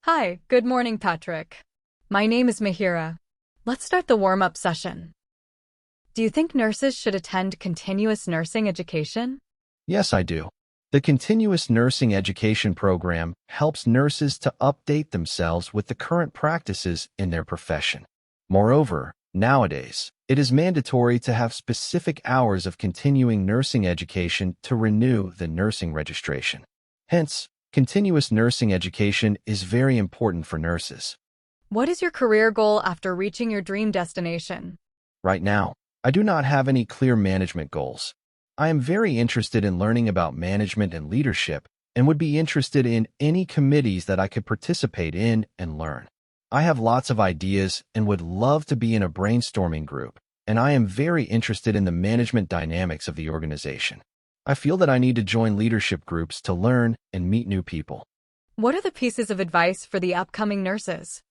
Hi, good morning, Patrick. My name is Mihiraa. Let's start the warm-up session. Do you think nurses should attend continuous nursing education? Yes, I do. The continuous nursing education program helps nurses to update themselves with the current practices in their profession. Moreover, nowadays, it is mandatory to have specific hours of continuing nursing education to renew the nursing registration. Hence, continuous nursing education is very important for nurses. What is your career goal after reaching your dream destination? Right now, I do not have any clear management goals. I am very interested in learning about management and leadership and would be interested in any committees that I could participate in and learn. I have lots of ideas and would love to be in a brainstorming group, and I am very interested in the management dynamics of the organization. I feel that I need to join leadership groups to learn and meet new people. What are the pieces of advice for the upcoming nurses?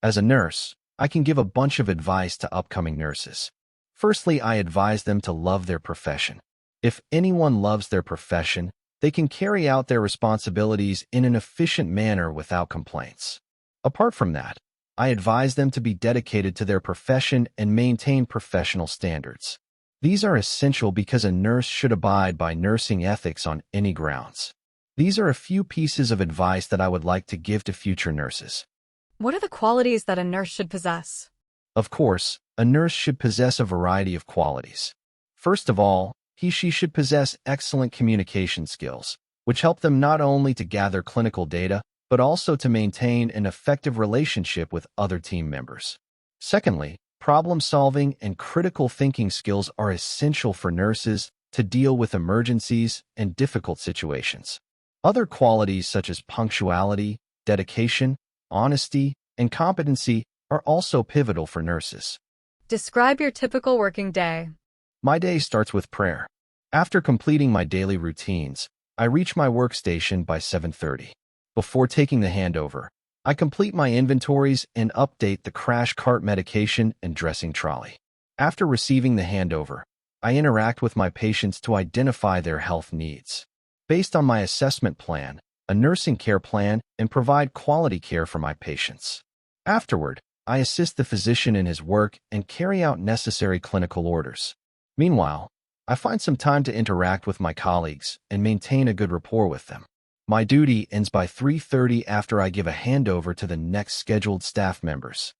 As a nurse, I can give a bunch of advice to upcoming nurses. Firstly, I advise them to love their profession. If anyone loves their profession, they can carry out their responsibilities in an efficient manner without complaints. Apart from that, I advise them to be dedicated to their profession and maintain professional standards. These are essential because a nurse should abide by nursing ethics on any grounds. These are a few pieces of advice that I would like to give to future nurses. What are the qualities that a nurse should possess? Of course, a nurse should possess a variety of qualities. First of all, she should possess excellent communication skills, which help them not only to gather clinical data, but also to maintain an effective relationship with other team members. Secondly, problem-solving and critical thinking skills are essential for nurses to deal with emergencies and difficult situations. Other qualities such as punctuality, dedication, honesty, and competency are also pivotal for nurses. Describe your typical working day. My day starts with prayer. After completing my daily routines, I reach my workstation by 7:30. Before taking the handover, I complete my inventories and update the crash cart medication and dressing trolley. After receiving the handover, I interact with my patients to identify their health needs. Based on my assessment plan, a nursing care plan, and provide quality care for my patients. Afterward, I assist the physician in his work and carry out necessary clinical orders. Meanwhile, I find some time to interact with my colleagues and maintain a good rapport with them. My duty ends by 3:30 after I give a handover to the next scheduled staff members.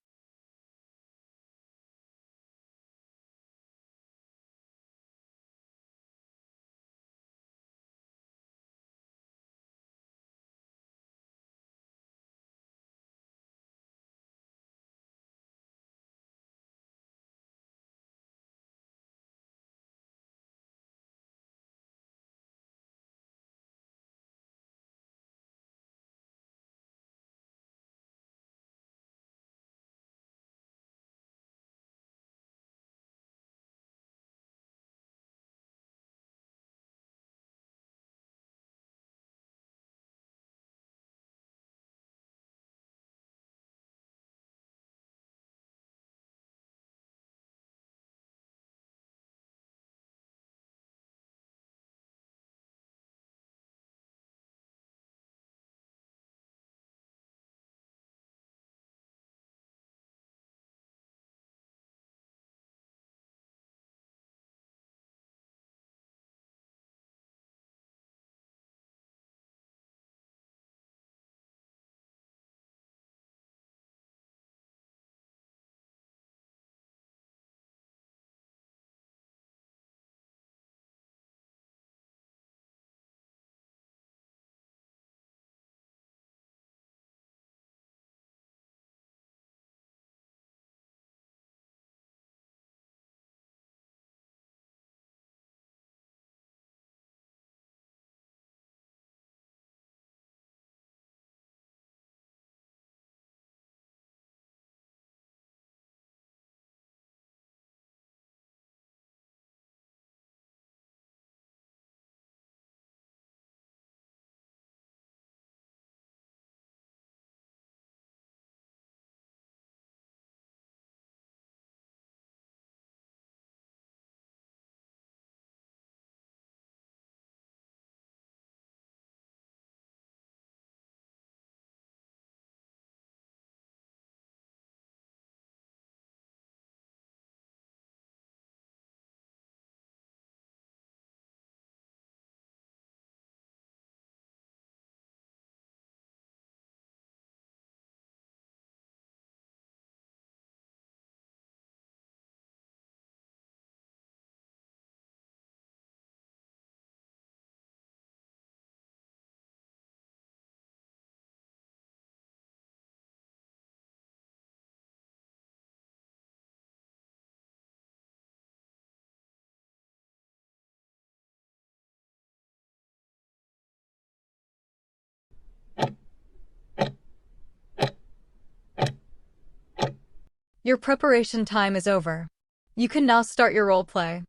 Your preparation time is over. You can now start your role play.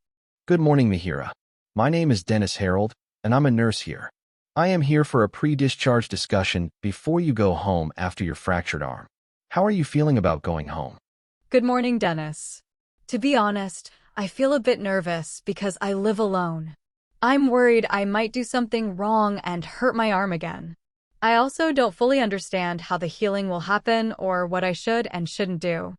Good morning, Mihiraa. My name is Dennis Herald, and I'm a nurse here. I am here for a pre-discharge discussion before you go home after your fractured arm. How are you feeling about going home? Good morning, Dennis. To be honest, I feel a bit nervous because I live alone. I'm worried I might do something wrong and hurt my arm again. I also don't fully understand how the healing will happen or what I should and shouldn't do.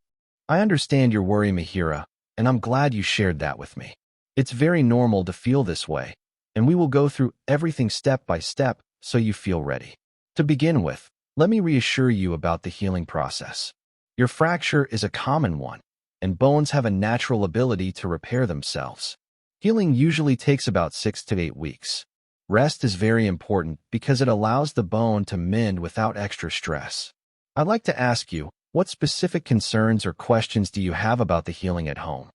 I understand your worry, Mihiraa, and I'm glad you shared that with me. It's very normal to feel this way, and we will go through everything step by step so you feel ready. To begin with, let me reassure you about the healing process. Your fracture is a common one, and bones have a natural ability to repair themselves. Healing usually takes about 6 to 8 weeks. Rest is very important because it allows the bone to mend without extra stress. I'd like to ask you, what specific concerns or questions do you have about the healing at home?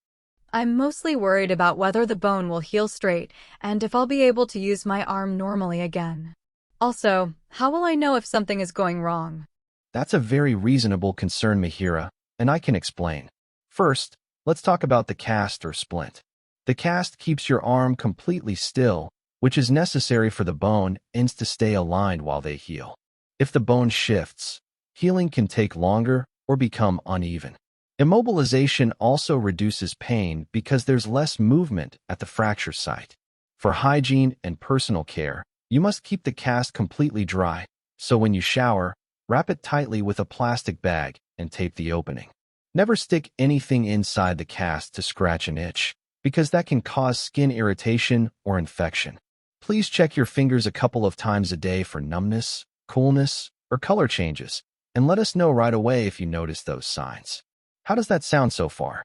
I'm mostly worried about whether the bone will heal straight and if I'll be able to use my arm normally again. Also, how will I know if something is going wrong? That's a very reasonable concern, Mihiraa, and I can explain. First, let's talk about the cast or splint. The cast keeps your arm completely still, which is necessary for the bone ends to stay aligned while they heal. If the bone shifts, healing can take longer or become uneven. Immobilization also reduces pain because there's less movement at the fracture site. For hygiene and personal care, you must keep the cast completely dry, so when you shower, wrap it tightly with a plastic bag and tape the opening. Never stick anything inside the cast to scratch an itch, because that can cause skin irritation or infection. Please check your fingers a couple of times a day for numbness, coolness, or color changes, and let us know right away if you notice those signs. How does that sound so far?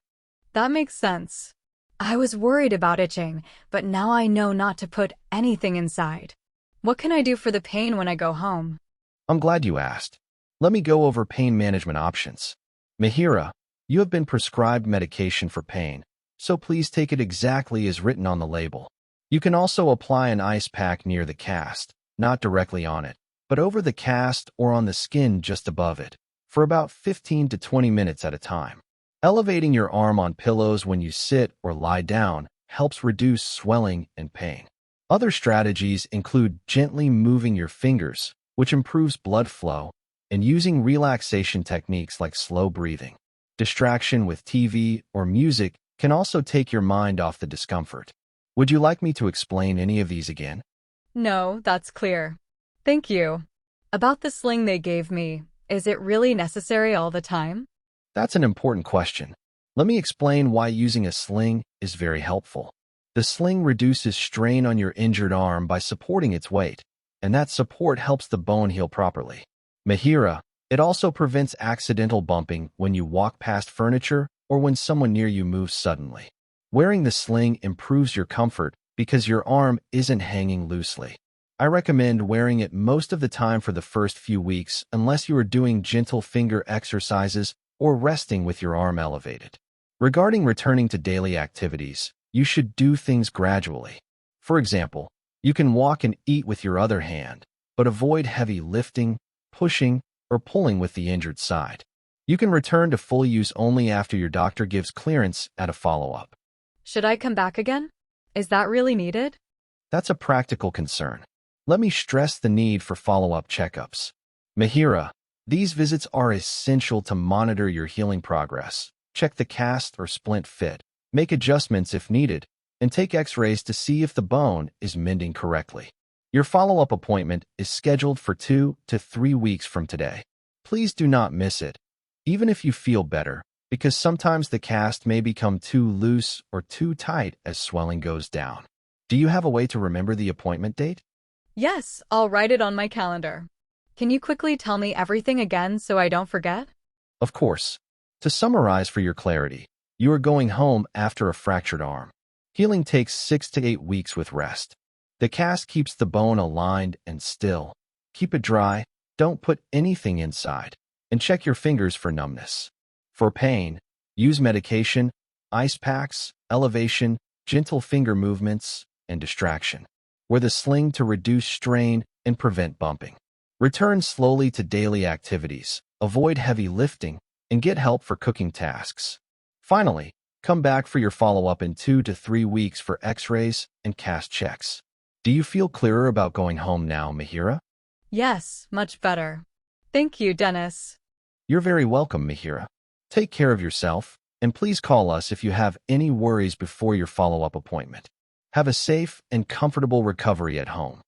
That makes sense. I was worried about itching, but now I know not to put anything inside. What can I do for the pain when I go home? I'm glad you asked. Let me go over pain management options. Mihiraa, you have been prescribed medication for pain, so please take it exactly as written on the label. You can also apply an ice pack near the cast, not directly on it, but over the cast or on the skin just above it, for about 15 to 20 minutes at a time. Elevating your arm on pillows when you sit or lie down helps reduce swelling and pain. Other strategies include gently moving your fingers, which improves blood flow, and using relaxation techniques like slow breathing. Distraction with TV or music can also take your mind off the discomfort. Would you like me to explain any of these again? No, that's clear. Thank you. About the sling they gave me, is it really necessary all the time? That's an important question. Let me explain why using a sling is very helpful. The sling reduces strain on your injured arm by supporting its weight, and that support helps the bone heal properly. Mihiraa, it also prevents accidental bumping when you walk past furniture or when someone near you moves suddenly. Wearing the sling improves your comfort because your arm isn't hanging loosely. I recommend wearing it most of the time for the first few weeks unless you are doing gentle finger exercises or resting with your arm elevated. Regarding returning to daily activities, you should do things gradually. For example, you can walk and eat with your other hand, but avoid heavy lifting, pushing, or pulling with the injured side. You can return to full use only after your doctor gives clearance at a follow-up. Should I come back again? Is that really needed? That's a practical concern. Let me stress the need for follow-up checkups. Mihiraa, these visits are essential to monitor your healing progress. Check the cast or splint fit, make adjustments if needed, and take x-rays to see if the bone is mending correctly. Your follow-up appointment is scheduled for 2 to 3 weeks from today. Please do not miss it, even if you feel better, because sometimes the cast may become too loose or too tight as swelling goes down. Do you have a way to remember the appointment date? Yes, I'll write it on my calendar. Can you quickly tell me everything again so I don't forget? Of course. To summarize for your clarity, you are going home after a fractured arm. Healing takes 6 to 8 weeks with rest. The cast keeps the bone aligned and still. Keep it dry, don't put anything inside, and check your fingers for numbness. For pain, use medication, ice packs, elevation, gentle finger movements, and distraction. Wear the sling to reduce strain and prevent bumping. Return slowly to daily activities. Avoid heavy lifting, and get help for cooking tasks. Finally, come back for your follow-up in 2 to 3 weeks for x-rays and cast checks. Do you feel clearer about going home now, Mihiraa? Yes, much better. Thank you, Dennis. You're very welcome, Mihiraa. Take care of yourself, and please call us if you have any worries before your follow-up appointment. Have a safe and comfortable recovery at home.